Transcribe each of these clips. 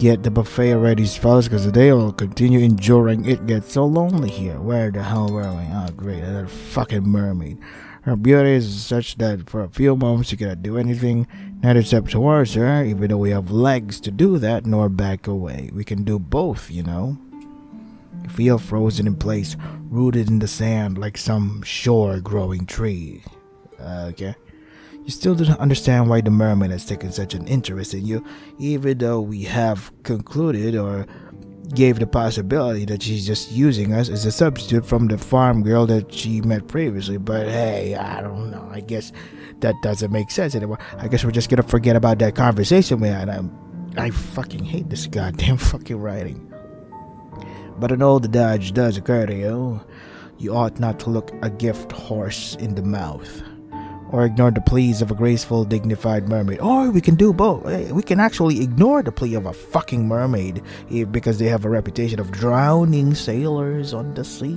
Get the buffet ready, fellas, because they will continue enduring. It gets so lonely here. Where the hell were we? Oh, great, another fucking mermaid. Her beauty is such that for a few moments you cannot do anything, neither step towards her, even though we have legs to do that, nor back away. We can do both, you know? You feel frozen in place, rooted in the sand like some shore-growing tree. Okay? You still don't understand why the mermaid has taken such an interest in you, even though we have concluded or gave the possibility that she's just using us as a substitute from the farm girl that she met previously. But hey, I don't know. I guess that doesn't make sense anymore. I guess we're just gonna forget about that conversation we had. I fucking hate this goddamn fucking writing. But an old adage does occur to you. You ought not to look a gift horse in the mouth, or ignore the pleas of a graceful, dignified mermaid. Or we can do both. We can actually ignore the plea of a fucking mermaid because they have a reputation of drowning sailors on the sea.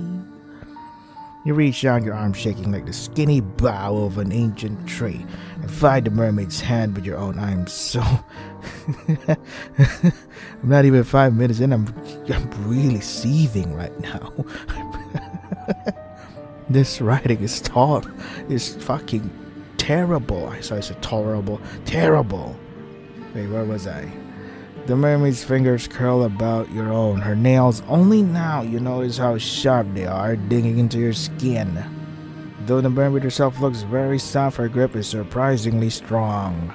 You reach down, your arm shaking like the skinny bough of an ancient tree, and find the mermaid's hand with your own. I'm so... I'm not even 5 minutes in. I'm really seething right now. This writing is fucking terrible. I said tolerable. Terrible. Wait, where was I? The mermaid's fingers curl about your own. Her nails, only now you notice how sharp they are, digging into your skin. Though the mermaid herself looks very soft, her grip is surprisingly strong.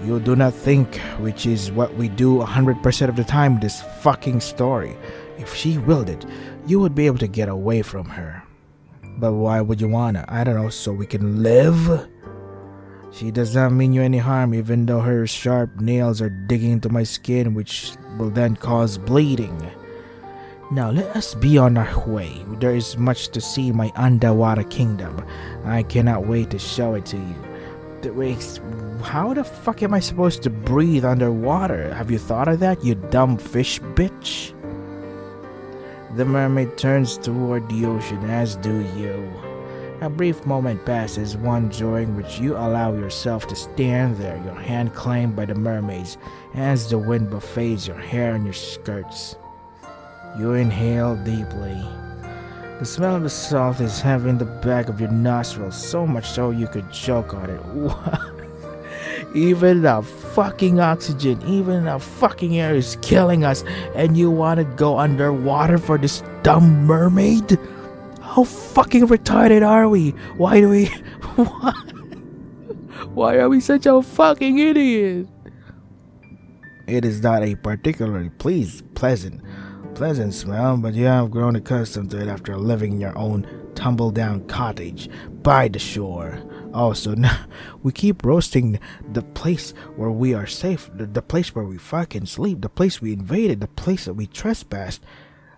You do not think, which is what we do 100% of the time in this fucking story. If she willed it, you would be able to get away from her. But why would you wanna? I don't know, so we can live? She does not mean you any harm, even though her sharp nails are digging into my skin, which will then cause bleeding. Now let us be on our way. There is much to see my underwater kingdom. I cannot wait to show it to you. Wait, how the fuck am I supposed to breathe underwater? Have you thought of that, you dumb fish bitch? The mermaid turns toward the ocean, as do you. A brief moment passes, one during which you allow yourself to stand there, your hand claimed by the mermaids, as the wind buffets your hair and your skirts. You inhale deeply. The smell of the salt is heavy in the back of your nostrils, so much so you could choke on it. What? Even the fucking oxygen, even the fucking air is killing us, and you want to go underwater for this dumb mermaid? How fucking retarded are we? Why do we... Why are we such a fucking idiot? It is not a particularly pleasant smell, but you have grown accustomed to it after living in your own tumble-down cottage by the shore. Also, now we keep roasting the place where we are safe, the place where we fucking sleep, the place we invaded, the place that we trespassed.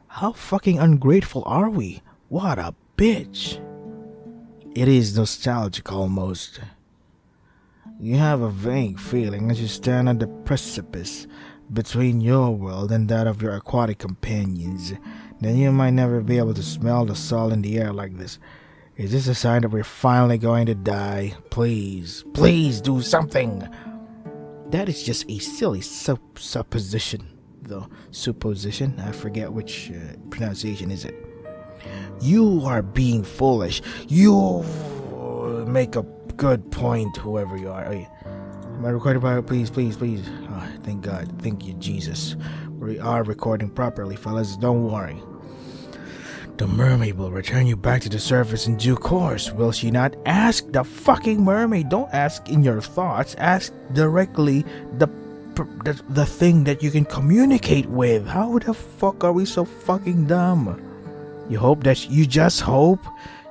How fucking ungrateful are we? What a bitch. It is nostalgic almost. You have a vague feeling as you stand on the precipice between your world and that of your aquatic companions. Then you might never be able to smell the salt in the air like this. Is this a sign that we're finally going to die? Please do something. That is just a silly supposition, though. Supposition? I forget which pronunciation is it. You are being foolish. You make a good point, whoever you are. Am I recording properly? Please. Oh, thank God. Thank you, Jesus. We are recording properly, fellas. Don't worry. The mermaid will return you back to the surface in due course, will she not? Ask the fucking mermaid. Don't ask in your thoughts. Ask directly the thing that you can communicate with. How the fuck are we so fucking dumb? You just hope?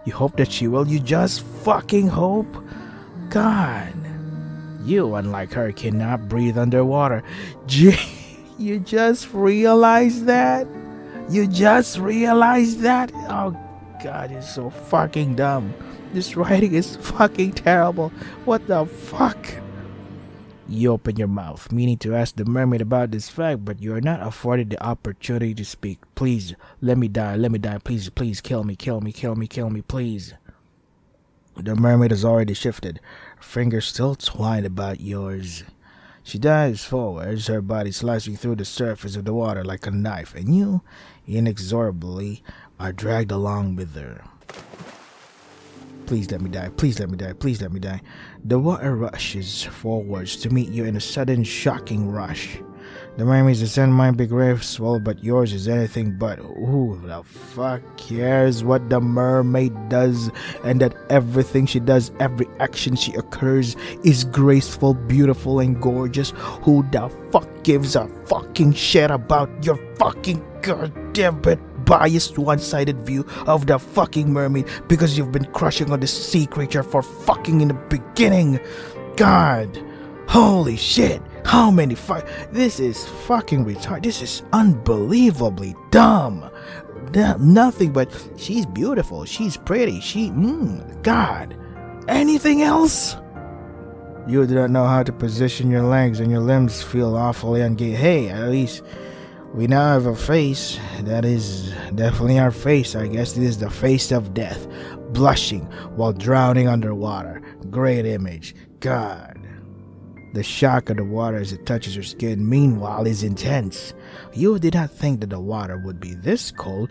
You hope that she will? You just fucking hope? God. You, unlike her, cannot breathe underwater. You just realized that? You just realized that? Oh God, it's so fucking dumb. This writing is fucking terrible. What the fuck? You open your mouth, meaning to ask the mermaid about this fact, but you are not afforded the opportunity to speak. Please, let me die. Please, kill me, please. The mermaid has already shifted, her fingers still twined about yours. She dives forwards, her body slicing through the surface of the water like a knife, and you, inexorably, are dragged along with her. Please let me die, please let me die, please let me die. The water rushes forwards to meet you in a sudden, shocking rush. The mermaid's descent might be graceful, but yours is anything but. Who the fuck cares what the mermaid does, and that everything she does, every action she occurs, is graceful, beautiful, and gorgeous? Who the fuck gives a fucking shit about your fucking goddamn biased one-sided view of the fucking mermaid because you've been crushing on the sea creature for fucking in the beginning? God, holy shit. How many This is fucking retarded. This is unbelievably dumb. Nothing but she's beautiful. She's pretty. God. Anything else? You do not know how to position your legs and your limbs feel awfully ungay. Hey, at least we now have a face. That is definitely our face. I guess it is the face of death. Blushing while drowning underwater. Great image. God. The shock of the water as it touches your skin, meanwhile, is intense. You did not think that the water would be this cold.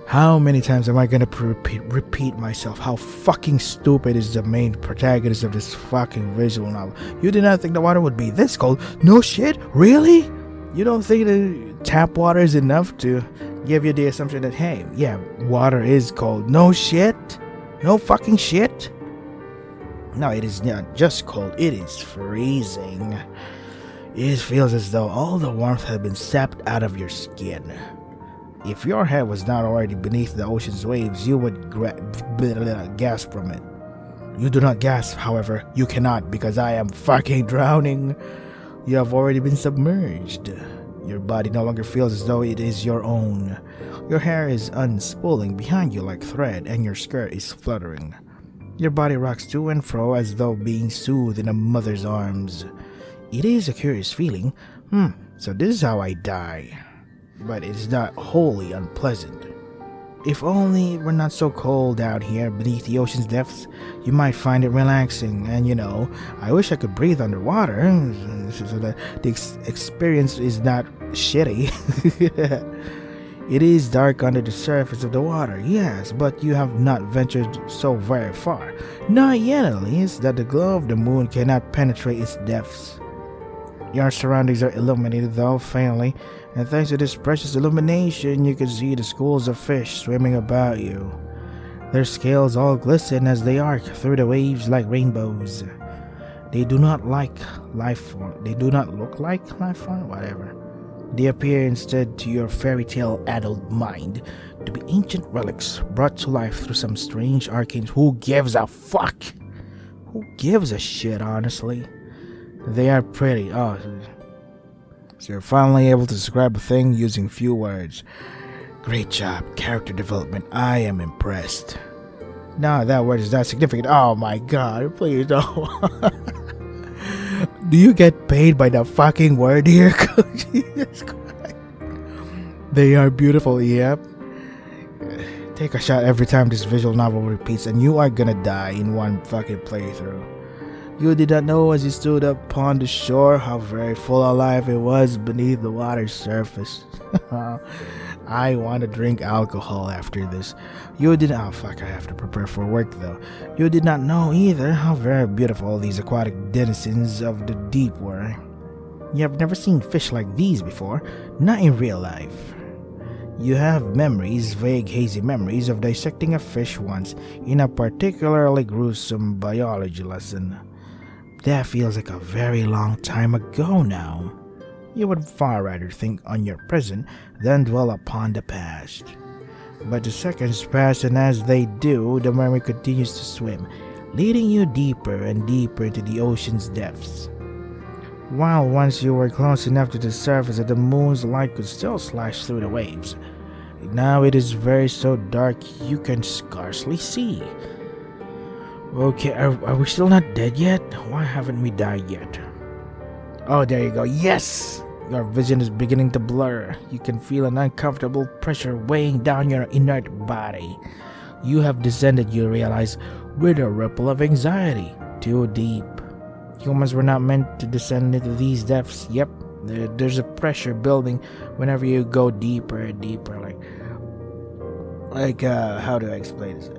How many times am I gonna repeat myself? How fucking stupid is the main protagonist of this fucking visual novel? You did not think the water would be this cold? No shit? Really? You don't think the tap water is enough to give you the assumption that, hey, yeah, water is cold? No shit? No fucking shit? No, it is not just cold, it is freezing. It feels as though all the warmth had been sapped out of your skin. If your head was not already beneath the ocean's waves, you would gasp from it. You do not gasp, however. You cannot, because I am fucking drowning. You have already been submerged. Your body no longer feels as though it is your own. Your hair is unspooling behind you like thread, and your skirt is fluttering. Your body rocks to and fro as though being soothed in a mother's arms. It is a curious feeling. So this is how I die. But it is not wholly unpleasant. If only it were not so cold out here beneath the ocean's depths, you might find it relaxing. And I wish I could breathe underwater so that the experience is not shitty. It is dark under the surface of the water, yes, but you have not ventured so very far. Not yet, at least, that the glow of the moon cannot penetrate its depths. Your surroundings are illuminated, though, faintly, and thanks to this precious illumination, you can see the schools of fish swimming about you. Their scales all glisten as they arc through the waves like rainbows. They do not look like life form, whatever. They appear instead to your fairy tale adult mind to be ancient relics brought to life through some strange arcane. Who gives a fuck? Who gives a shit, honestly? They are pretty. Oh, so you're finally able to describe a thing using few words. Great job, character development. I am impressed. No, that word is not significant. Oh my god, please don't. Do you get paid by the fucking word here? Jesus Christ. They are beautiful, yep. Take a shot every time this visual novel repeats, and you are gonna die in one fucking playthrough. You did not know as you stood upon the shore how very full of life it was beneath the water's surface. I want to drink alcohol after this. You did not. Oh fuck, I have to prepare for work though. You did not know either how very beautiful these aquatic denizens of the deep were. You have never seen fish like these before, not in real life. You have memories, vague hazy memories of dissecting a fish once in a particularly gruesome biology lesson. That feels like a very long time ago now. You would far rather think on your present than dwell upon the past. But the seconds pass, and as they do, the mermaid continues to swim, leading you deeper and deeper into the ocean's depths. While once you were close enough to the surface that the moon's light could still slash through the waves, now it is very so dark you can scarcely see. Okay, are we still not dead yet? Why haven't we died yet? Oh, there you go. Yes! Your vision is beginning to blur. You can feel an uncomfortable pressure weighing down your inert body. You have descended, you realize. with a ripple of anxiety. Too deep. Humans were not meant to descend into these depths. Yep, there's a pressure building whenever you go deeper and deeper. How do I explain this?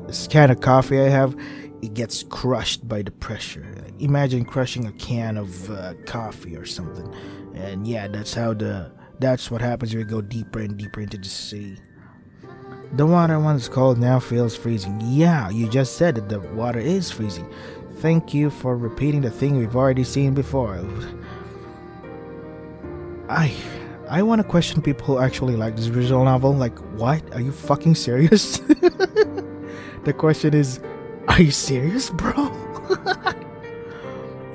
This can of coffee I have, it gets crushed by the pressure. Imagine crushing a can of coffee or something. And yeah, that's what happens when you go deeper and deeper into the sea. The water, once cold, now feels freezing. Yeah, you just said that the water is freezing. Thank you for repeating the thing we've already seen before. I want to question people who actually like this visual novel. Like, what? Are you fucking serious? The question is, are you serious, bro?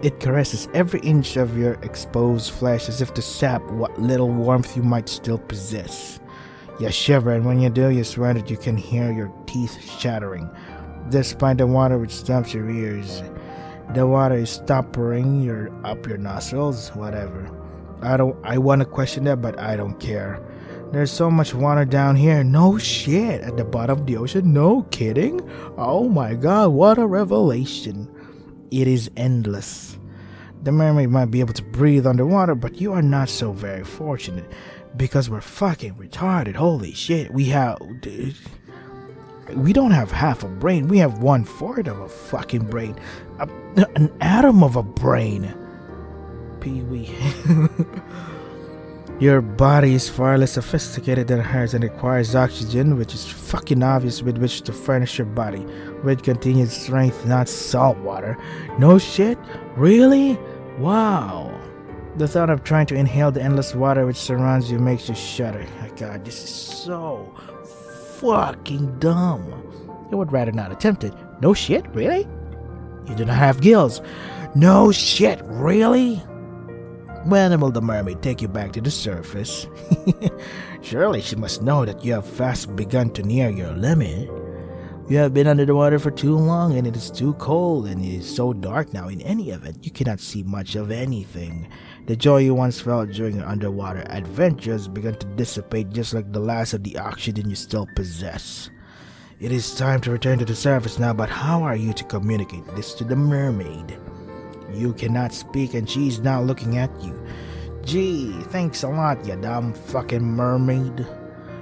It caresses every inch of your exposed flesh as if to sap what little warmth you might still possess. You shiver, and when you do, you swear that you can hear your teeth shattering, despite the water which stumps your ears. The water is stoppering up your nostrils, whatever. I want to question that, but I don't care. There's so much water down here. No shit. At the bottom of the ocean? No kidding? Oh my god, what a revelation. It is endless. The mermaid might be able to breathe underwater, but you are not so very fortunate. Because we're fucking retarded. Holy shit. We don't have half a brain. We have 1/4 of a fucking brain. An atom of a brain. Pee-wee. Your body is far less sophisticated than hers and requires oxygen, which is fucking obvious, with which to furnish your body with continued strength, not salt water. No shit? Really? Wow. The thought of trying to inhale the endless water which surrounds you makes you shudder. My god, this is so fucking dumb. I would rather not attempt it. No shit? Really? You do not have gills. No shit? Really? When will the mermaid take you back to the surface? Surely she must know that you have fast begun to near your limit. You have been under the water for too long, and it is too cold, and it is so dark now. In any event, you cannot see much of anything. The joy you once felt during your underwater adventures begun to dissipate, just like the last of the oxygen you still possess. It is time to return to the surface now, but how are you to communicate this to the mermaid? You cannot speak, and she's not looking at you. Gee, thanks a lot, you dumb fucking mermaid.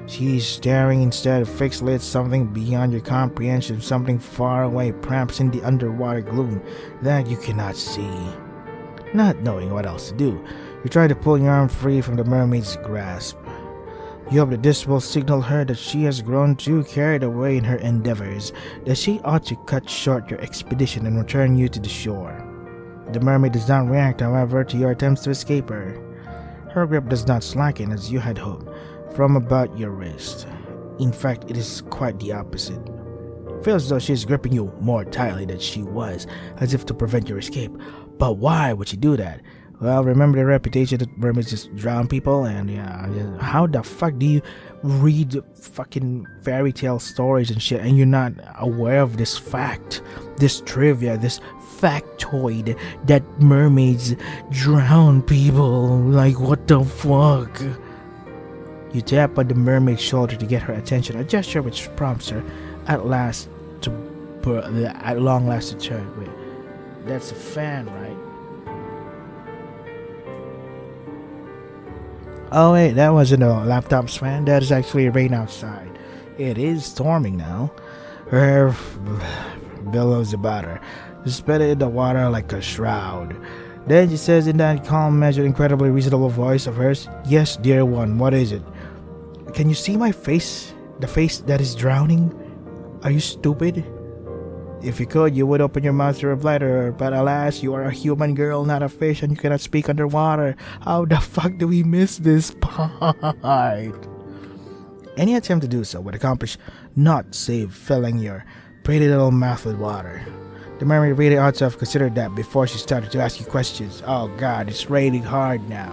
She's staring instead of fixedly at something beyond your comprehension, something far away, perhaps in the underwater gloom that you cannot see. Not knowing what else to do, you try to pull your arm free from the mermaid's grasp. You hope that this will signal her that she has grown too carried away in her endeavors, that she ought to cut short your expedition and return you to the shore. The mermaid does not react, however, to your attempts to escape her. Her grip does not slacken as you had hoped, from about your wrist. In fact, it is quite the opposite. It feels as though she is gripping you more tightly than she was, as if to prevent your escape. But why would she do that? Well, remember the reputation that mermaids just drown people, and how the fuck do you read fucking fairy tale stories and shit, and you're not aware of this fact, this trivia, this factoid that mermaids drown people? Like, what the fuck? You tap on the mermaid's shoulder to get her attention, a gesture which prompts her at long last to turn. Wait, that's a fan, right? Oh wait, that wasn't a laptop's fan. That is actually rain outside. It is storming now. Her hair billows about her, suspended in the water like a shroud. Then she says in that calm, measured, incredibly reasonable voice of hers, "Yes, dear one, what is it? Can you see my face? The face that is drowning? Are you stupid? If you could, you would open your mouth to reply to her, but alas, you are a human girl, not a fish, and you cannot speak underwater. How the fuck do we miss this part?" Any attempt to do so would accomplish naught save filling your pretty little mouth with water. The mermaid really ought to have considered that before she started to ask you questions. Oh god, it's raining hard now.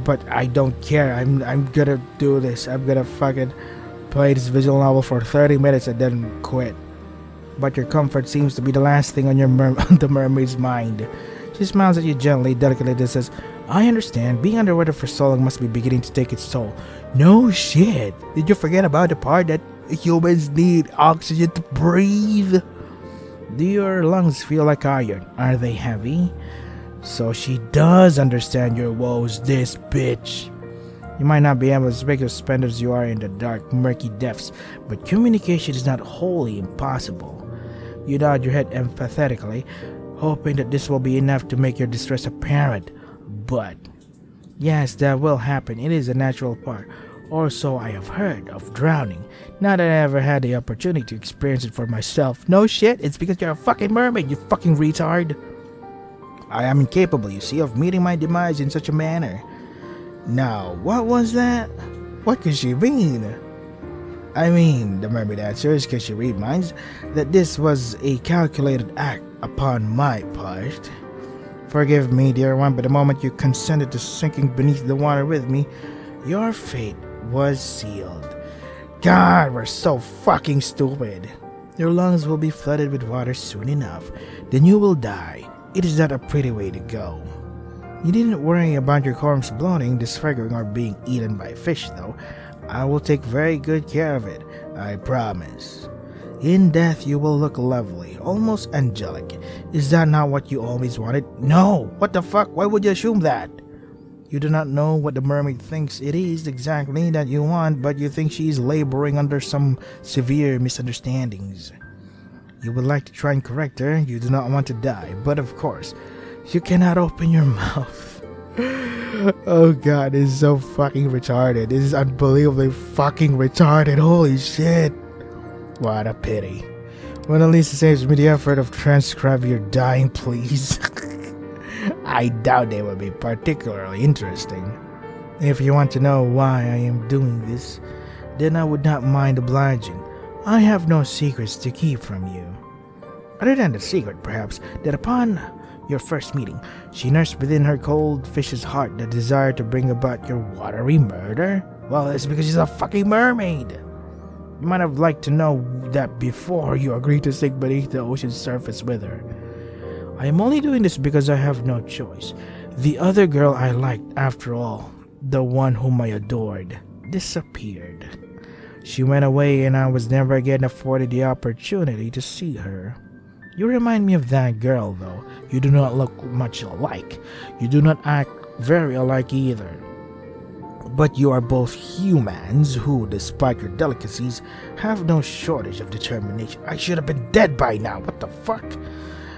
But I don't care. I'm gonna do this. I'm gonna fucking play this visual novel for 30 minutes and then quit. But your comfort seems to be the last thing on the mermaid's mind. She smiles at you gently, delicately, and says, "I understand. Being underwater for so long must be beginning to take its toll." No shit. Did you forget about the part that humans need oxygen to breathe? Do your lungs feel like iron? Are they heavy? So she does understand your woes, this bitch. You might not be able to speak as spent as you are in the dark, murky depths, but communication is not wholly impossible. You nod your head empathetically, hoping that this will be enough to make your distress apparent. But, yes, that will happen. It is a natural part, or so I have heard, of drowning. Not that I ever had the opportunity to experience it for myself. No shit, it's because you're a fucking mermaid, you fucking retard. I am incapable, you see, of meeting my demise in such a manner. Now, what was that? What could she mean? I mean, the mermaid answers, because she read minds, that this was a calculated act upon my part. Forgive me, dear one, but the moment you consented to sinking beneath the water with me, your fate was sealed. God, we're so fucking stupid. Your lungs will be flooded with water soon enough. Then you will die. It is not a pretty way to go. You needn't worry about your corpse bloating, disfiguring, or being eaten by fish, though. I will take very good care of it, I promise. In death, you will look lovely, almost angelic. Is that not what you always wanted? No! What the fuck? Why would you assume that? You do not know what the mermaid thinks it is exactly that you want, but you think she is laboring under some severe misunderstandings. You would like to try and correct her. You do not want to die, but of course, you cannot open your mouth. Oh god, this is so fucking retarded. This is unbelievably fucking retarded. Holy shit. What a pity. Well, at least it saves me the effort of transcribing your dying pleas. I doubt they will be particularly interesting. If you want to know why I am doing this, then I would not mind obliging. I have no secrets to keep from you. Other than the secret, perhaps, that upon your first meeting, she nursed within her cold fish's heart the desire to bring about your watery murder? Well, it's because she's a fucking mermaid. You might have liked to know that before you agreed to sink beneath the ocean's surface with her. I am only doing this because I have no choice. The other girl I liked, after all, the one whom I adored, disappeared. She went away and I was never again afforded the opportunity to see her. You remind me of that girl, though. You do not look much alike. You do not act very alike either. But you are both humans who, despite your delicacies, have no shortage of determination. I should have been dead by now. What the fuck?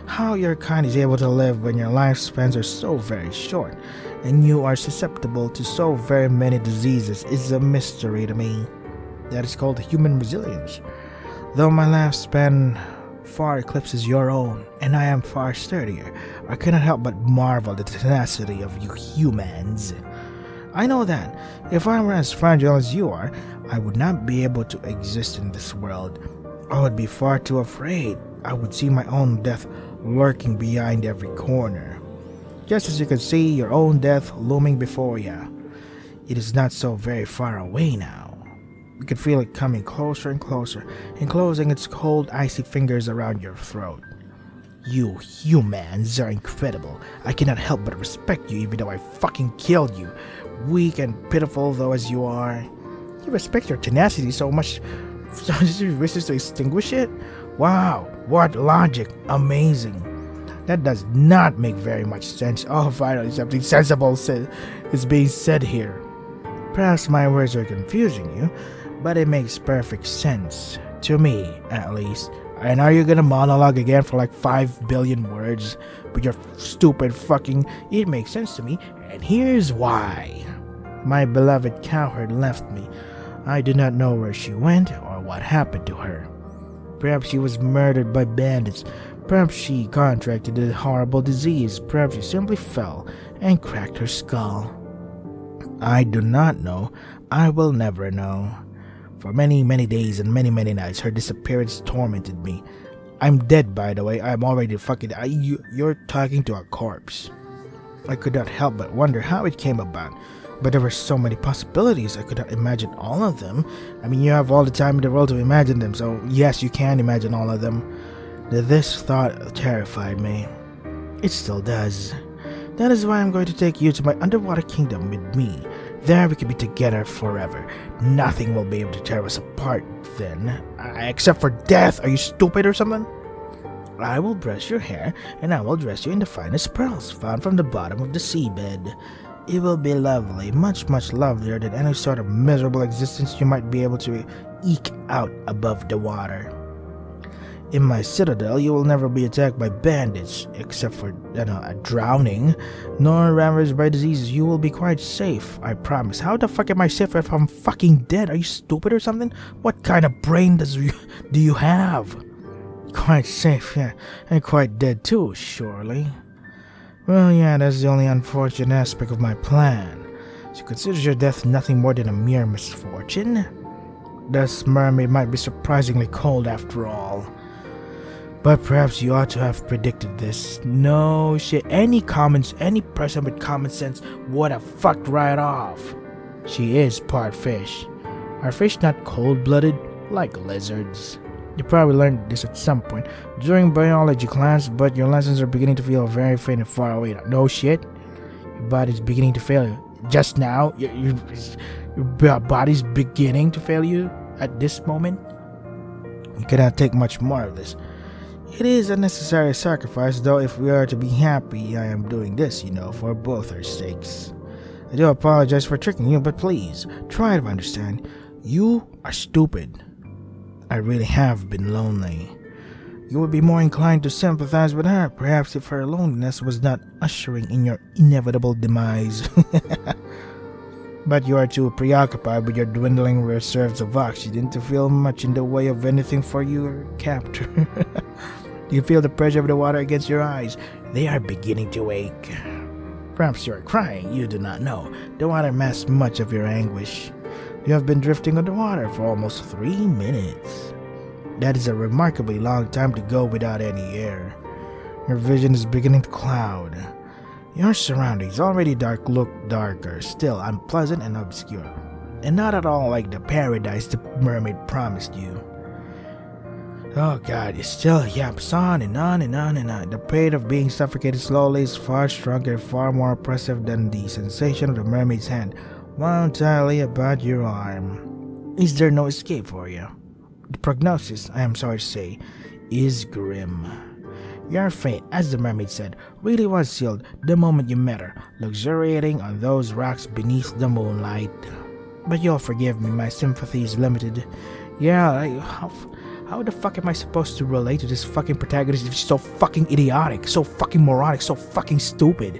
How your kind is able to live when your lifespans are so very short, and you are susceptible to so very many diseases is a mystery to me. That is called human resilience. Though my lifespan far eclipses your own, and I am far sturdier, I cannot help but marvel at the tenacity of you humans. I know that, if I were as fragile as you are, I would not be able to exist in this world. I would be far too afraid. I would see my own death lurking behind every corner. Just as you can see your own death looming before you. It is not so very far away now. You can feel it coming closer and closer, and closing its cold, icy fingers around your throat. You humans are incredible. I cannot help but respect you even though I fucking killed you. Weak and pitiful though as you are. You respect your tenacity so much you wish to extinguish it? Wow, what logic. Amazing. That does not make very much sense. Oh, finally something sensible is being said here. Perhaps my words are confusing you, but it makes perfect sense. To me, at least. And are you gonna monologue again for like 5 billion words? But you're stupid fucking... It makes sense to me, and here's why. My beloved cowherd left me. I do not know where she went or what happened to her. Perhaps she was murdered by bandits. Perhaps she contracted a horrible disease. Perhaps she simply fell and cracked her skull. I do not know. I will never know. For many, many days and many, many nights, her disappearance tormented me. I'm dead, by the way. I'm already fucking... You're talking to a corpse. I could not help but wonder how it came about. But there were so many possibilities, I could not imagine all of them. I mean, you have all the time in the world to imagine them, so yes, you can imagine all of them. This thought terrified me. It still does. That is why I'm going to take you to my underwater kingdom with me. There we can be together forever. Nothing will be able to tear us apart then. Except for death. Are you stupid or something? I will brush your hair, and I will dress you in the finest pearls found from the bottom of the seabed. It will be lovely, much, much lovelier than any sort of miserable existence you might be able to eke out above the water. In my citadel, you will never be attacked by bandits, except for, drowning, nor ravaged by diseases. You will be quite safe, I promise. How the fuck am I safe if I'm fucking dead? Are you stupid or something? What kind of brain do you have? Quite safe, yeah, and quite dead too, surely. Well, yeah, that's the only unfortunate aspect of my plan. So consider your death nothing more than a mere misfortune? This mermaid might be surprisingly cold after all. But perhaps you ought to have predicted this. No shit. Any person with common sense would have fucked right off. She is part fish. Are fish not cold-blooded like lizards? You probably learned this at some point during biology class, but your lessons are beginning to feel very faint and far away. No shit. Your body's beginning to fail you. Just now? Your body's beginning to fail you at this moment? You cannot take much more of this. It is a necessary sacrifice, though if we are to be happy, I am doing this, for both our sakes. I do apologize for tricking you, but please, try to understand. You are stupid. I really have been lonely. You would be more inclined to sympathize with her, perhaps if her loneliness was not ushering in your inevitable demise. But you are too preoccupied with your dwindling reserves of oxygen to feel much in the way of anything for your captor. You feel the pressure of the water against your eyes. They are beginning to ache. Perhaps you are crying, you do not know. The water masks much of your anguish. You have been drifting underwater for almost 3 minutes. That is a remarkably long time to go without any air. Your vision is beginning to cloud. Your surroundings, already dark, look darker, still unpleasant and obscure, and not at all like the paradise the mermaid promised you. Oh God, it still yaps on and on and on and on. The pain of being suffocated slowly is far stronger and far more oppressive than the sensation of the mermaid's hand wound tightly about your arm. Is there no escape for you? The prognosis, I am sorry to say, is grim. Your fate, as the mermaid said, really was sealed the moment you met her, luxuriating on those rocks beneath the moonlight. But you'll forgive me, my sympathy is limited. Yeah, how the fuck am I supposed to relate to this fucking protagonist if she's so fucking idiotic, so fucking moronic, so fucking stupid?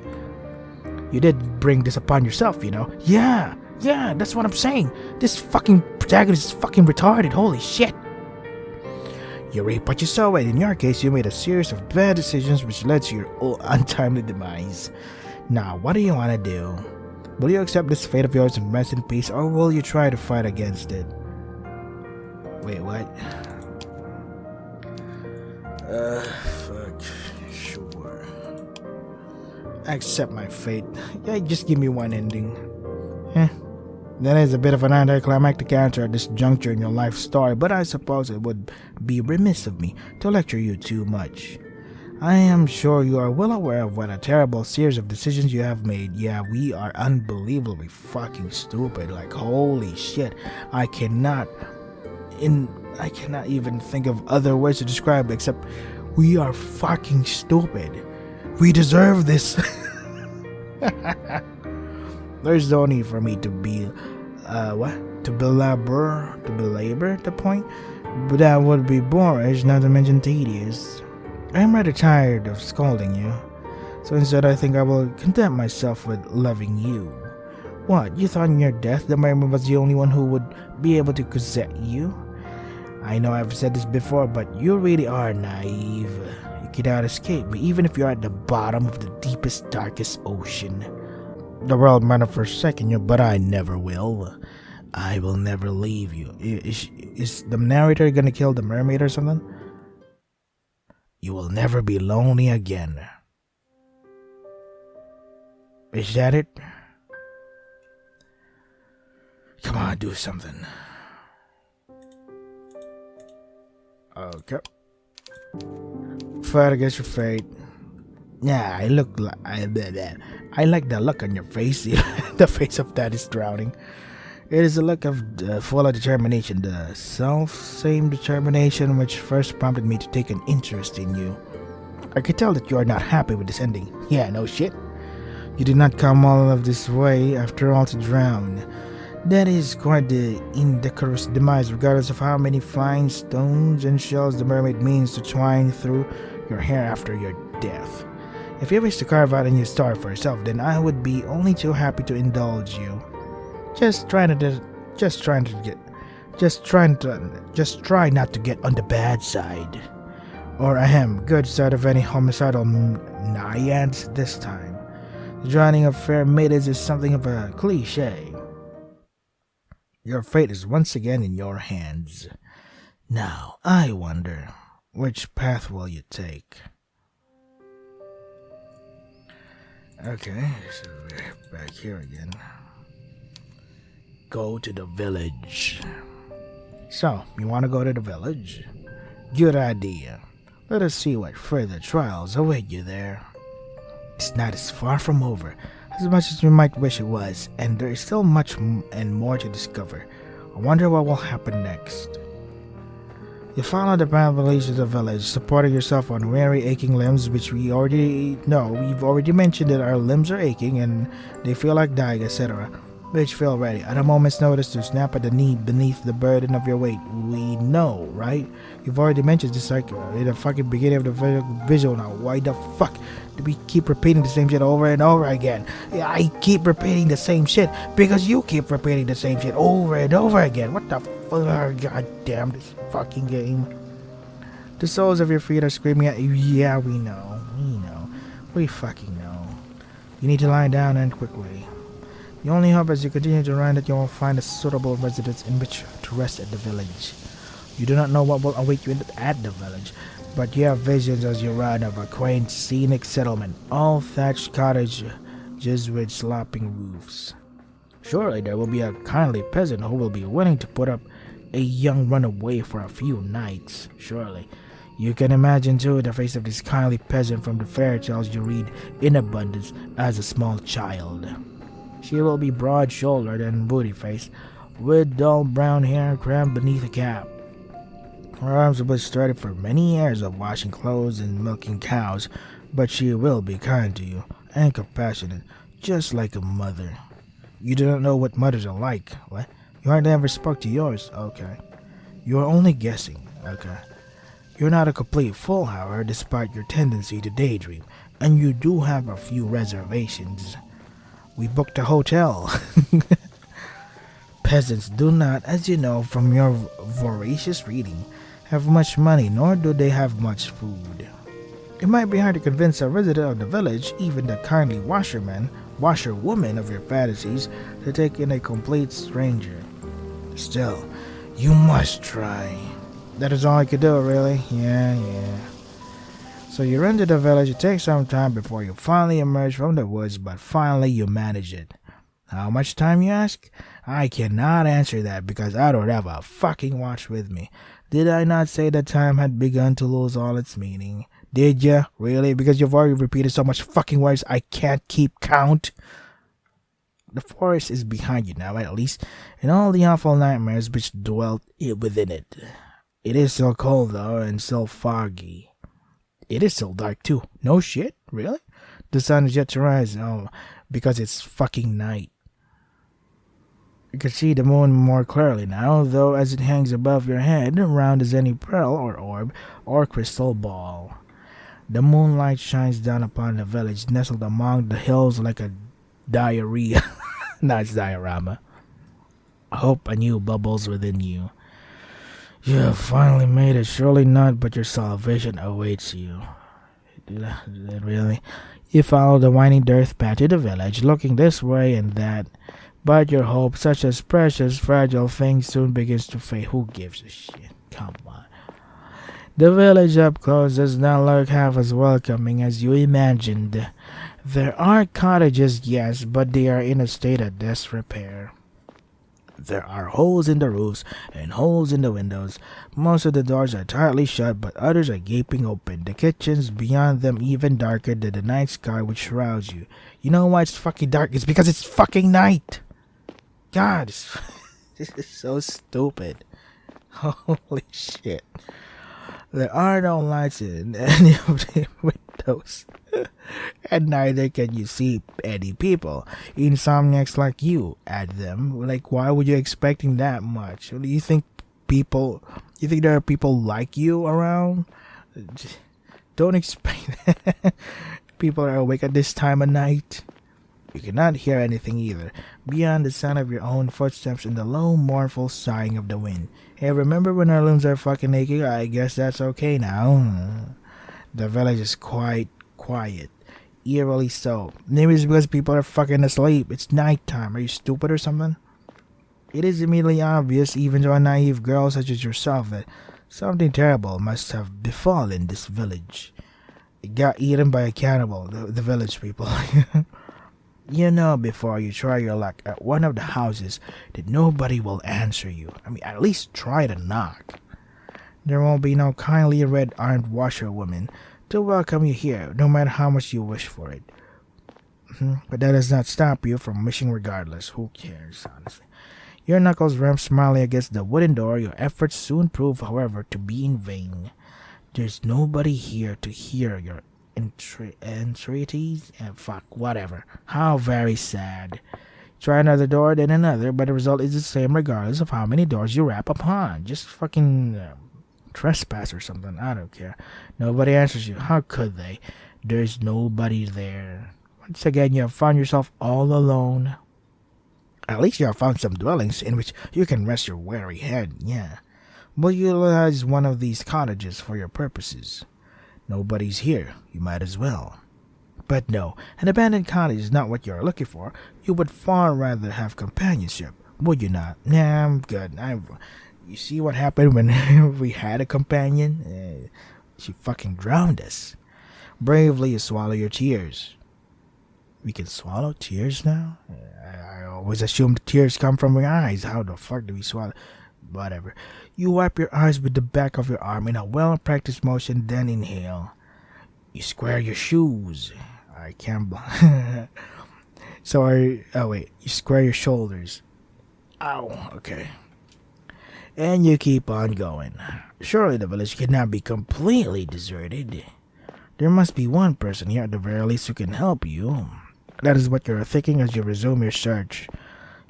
You did bring this upon yourself, Yeah, that's what I'm saying. This fucking protagonist is fucking retarded, holy shit. You reap what you sow, and in your case, you made a series of bad decisions which led to your untimely demise. Now, what do you want to do? Will you accept this fate of yours and rest in peace, or will you try to fight against it? Wait, what? Fuck. Sure. I accept my fate. Yeah, just give me one ending. That is a bit of an anticlimactic answer at this juncture in your life story, but I suppose it would be remiss of me to lecture you too much. I am sure you are well aware of what a terrible series of decisions you have made. Yeah, we are unbelievably fucking stupid. Like, holy shit. I cannot even think of other words to describe it except we are fucking stupid. We deserve this. There's no need for me to belabor the point, but that would be boorish, not to mention tedious. I am rather tired of scolding you, so instead I think I will content myself with loving you. What, you thought in your death the mermaid was the only one who would be able to coset you? I know I've said this before, but you really are naive. You cannot escape me, even if you're at the bottom of the deepest, darkest ocean. The world might have forsaken you, but I never will. I will never leave you. Is the narrator gonna kill the mermaid or something? You will never be lonely again. Is that it? Come on, do something. Okay. Fight against your fate. Yeah, I like the look on your face. The face of that is drowning. It is a look of full of determination, the self-same determination which first prompted me to take an interest in you. I could tell that you are not happy with this ending. Yeah, no shit. You did not come all of this way after all to drown. That is quite the indecorous demise, regardless of how many fine stones and shells the mermaid means to twine through your hair after your death. If you wish to carve out a new story for yourself, then I would be only too happy to indulge you. Just try not to get on the bad side, or good side of any homicidal naiads this time. The drowning of fair maidens is something of a cliche. Your fate is once again in your hands. Now, I wonder, which path will you take? Okay, so we're back here again. Go to the village. So, you want to go to the village? Good idea. Let us see what further trials await you there. This night is far from over, as much as you might wish it was, and there is still much and more to discover. I wonder what will happen next. You follow the path that leads to the village, supporting yourself on weary, aching limbs, which we already know. We've already mentioned that our limbs are aching and they feel like dying, etc. Which feel ready at a moment's notice to snap at the knee beneath the burden of your weight. We know, right? You've already mentioned this like in the fucking beginning of the visual now. Why the fuck do we keep repeating the same shit over and over again? Yeah, I keep repeating the same shit because you keep repeating the same shit over and over again. What the fuck? God damn this fucking game. The soles of your feet are screaming at you. Yeah, we know. We fucking know. You need to lie down and quickly. The only hope as you continue to run that you will find a suitable residence in which to rest at the village. You do not know what will await you at the village, but you have visions as you run of a quaint scenic settlement, all thatched cottages with sloping roofs. Surely there will be a kindly peasant who will be willing to put up a young runaway for a few nights. Surely. You can imagine too the face of this kindly peasant from the fairy tales you read in abundance as a small child. She will be broad-shouldered and booty-faced, with dull brown hair crammed beneath a cap. Her arms will be sturdy for many years of washing clothes and milking cows, but she will be kind to you and compassionate, just like a mother. You do not know what mothers are like. What? You hardly ever spoke to yours. Okay. You are only guessing. Okay. You're not a complete fool, however, despite your tendency to daydream, and you do have a few reservations. We booked a hotel. Peasants do not, as you know from your voracious reading, have much money, nor do they have much food. It might be hard to convince a resident of the village, even the kindly washerwoman of your fantasies, to take in a complete stranger. Still, you must try. That is all I could do, really. Yeah. So you run to the village. It takes some time before you finally emerge from the woods, but finally you manage it. How much time, you ask? I cannot answer that because I don't have a fucking watch with me. Did I not say that time had begun to lose all its meaning? Did ya? Really? Because you've already repeated so much fucking words I can't keep count? The forest is behind you now, at least, and all the awful nightmares which dwelt within it. It is still cold, though, and still foggy. It is still dark, too. No shit? Really? The sun is yet to rise. Oh, because it's fucking night. You can see the moon more clearly now, though as it hangs above your head, round as any pearl or orb or crystal ball. The moonlight shines down upon the village, nestled among the hills like a diarrhea. Nice diorama. Hope anew bubbles within you. You have finally made it. Surely not, but your salvation awaits you. Really? You follow the winding dirt path to the village, looking this way and that. But your hope, such as precious, fragile things, soon begins to fade. Who gives a shit? Come on. The village up close does not look half as welcoming as you imagined. There are cottages, yes, but they are in a state of disrepair. There are holes in the roofs and holes in the windows. Most of the doors are tightly shut, but others are gaping open. The kitchens beyond them even darker than the night sky which shrouds you. You know why it's fucking dark? It's because it's fucking night. God, this is so stupid. Holy shit. There are no lights in any of the windows. And neither can you see any people. Insomniacs like you add them. Like, why would you expecting that much? Do you think there are people like you around? Don't expect that. People are awake at this time of night. You cannot hear anything either, beyond the sound of your own footsteps and the low, mournful sighing of the wind. Hey, remember when our rooms are fucking naked? I guess that's okay now. The village is quite quiet. Eerily so. Maybe it's because people are fucking asleep. It's nighttime. Are you stupid or something? It is immediately obvious, even to a naive girl such as yourself, that something terrible must have befallen this village. It got eaten by a cannibal, the village people. You know before you try your luck at one of the houses that nobody will answer you. I mean, at least try to knock. There won't be no kindly red-armed washerwoman to welcome you here, no matter how much you wish for it. But that does not stop you from wishing regardless. Who cares, honestly? Your knuckles ramp smartly against the wooden door. Your efforts soon prove, however, to be in vain. There's nobody here to hear your entreaties, and fuck, whatever. How very sad. Try another door, then another, but the result is the same regardless of how many doors you rap upon. Just fucking trespass or something. I don't care. Nobody answers you. How could they? There's nobody there. Once again, you have found yourself all alone. At least you have found some dwellings in which you can rest your weary head. Yeah. We'll utilize one of these cottages for your purposes. Nobody's here. You might as well. But no, an abandoned cottage is not what you're looking for. You would far rather have companionship, would you not? Nah, I'm good. You see what happened when we had a companion? She fucking drowned us. Bravely you swallow your tears. We can swallow tears now? I always assumed tears come from your eyes. How the fuck do we swallow? Whatever. You wipe your eyes with the back of your arm in a well-practiced motion, then inhale. You square your shoes. I can't. You square your shoulders. Ow. Okay. And you keep on going. Surely the village cannot be completely deserted. There must be one person here at the very least who can help you. That is what you're thinking as you resume your search.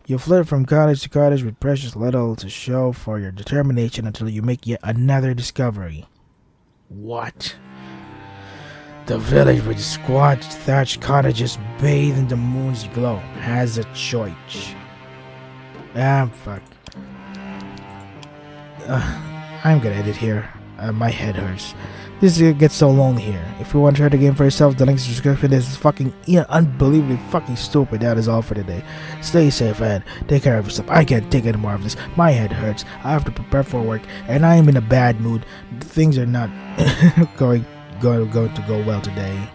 You flit from cottage to cottage with precious little to show for your determination until you make yet another discovery. What? The village with squat thatched cottages bathed in the moon's glow has a choice. Fuck. I'm gonna edit here. My head hurts. This gets so lonely here. If you want to try the game for yourself, the link in the description is fucking unbelievably fucking stupid. That is all for today. Stay safe and take care of yourself. I can't take any more of this. My head hurts. I have to prepare for work and I am in a bad mood. Things are not going to go well today.